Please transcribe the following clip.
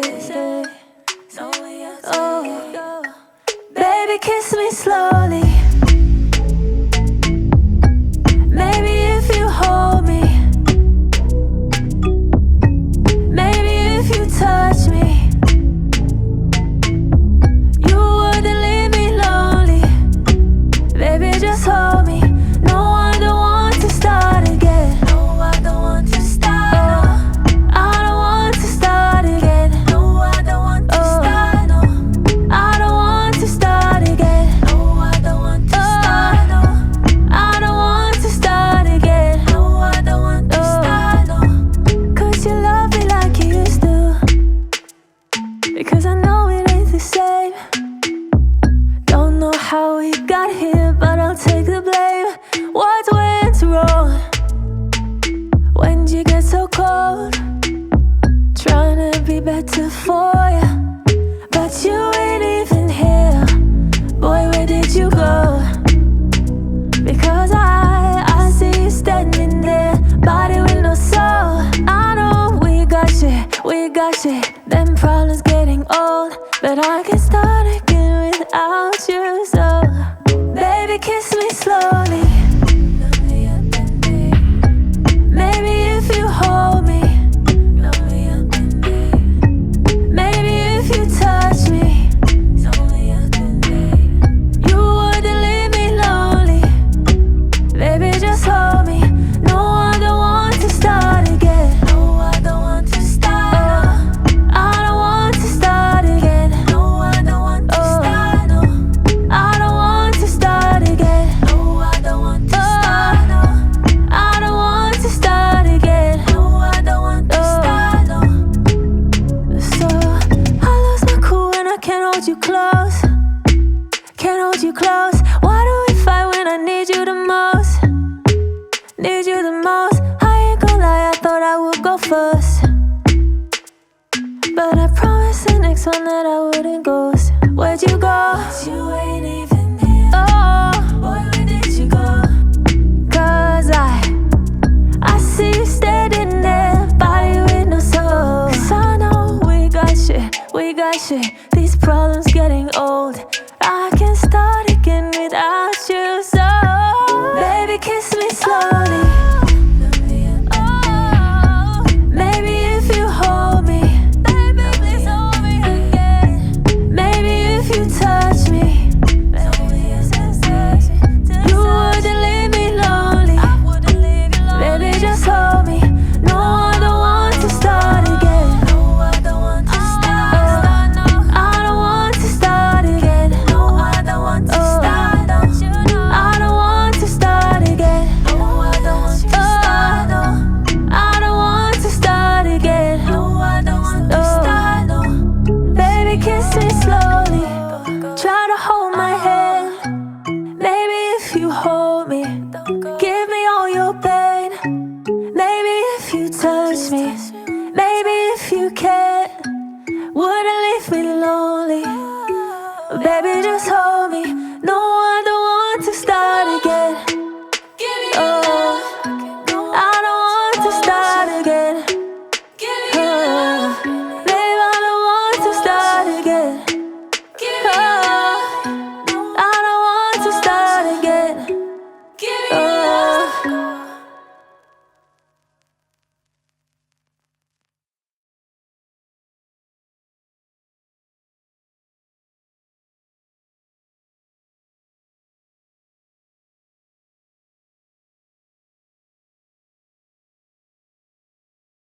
say. Oh, baby, kiss me slowly. Maybe if you hold me, maybe if you touch me, you wouldn't leave me lonely. Baby, just hold me. No, I don't want to start again. No, I don't want to start. I don't want to start again. No, I don't want to start. No, I don't want to start again. No, I don't want to start. No, I don't want to start again. No, I don't want to start. No, 'cause you love me like you used to. Because I know it ain't the same. Don't know how we got here, but I'll take the blame. What went wrong? When'd you get so cold? Trying to be better for ya, but you ain't even here. Boy, where did you go? Because I see you standing there, body with no soul. I know we got shit. Them problems getting old, but I can start again without you. So, baby, kiss me slowly. Maybe if you hold me, maybe if you touch me, you wouldn't leave me lonely. Baby, just hold me. No, I don't want to start again. No, I don't want to start. I don't want to start again. No, I don't want to start. No, I don't want to start again. No, I don't want to start. No, I don't want to start again. No, I don't want to start. No. So I lose my cool when I can't hold you close. Can't hold you close. Why do we fight when I need you the most? Need you the most. I ain't gonna lie, I thought I would go first, but I promised the next one that I wouldn't ghost. Where'd you go?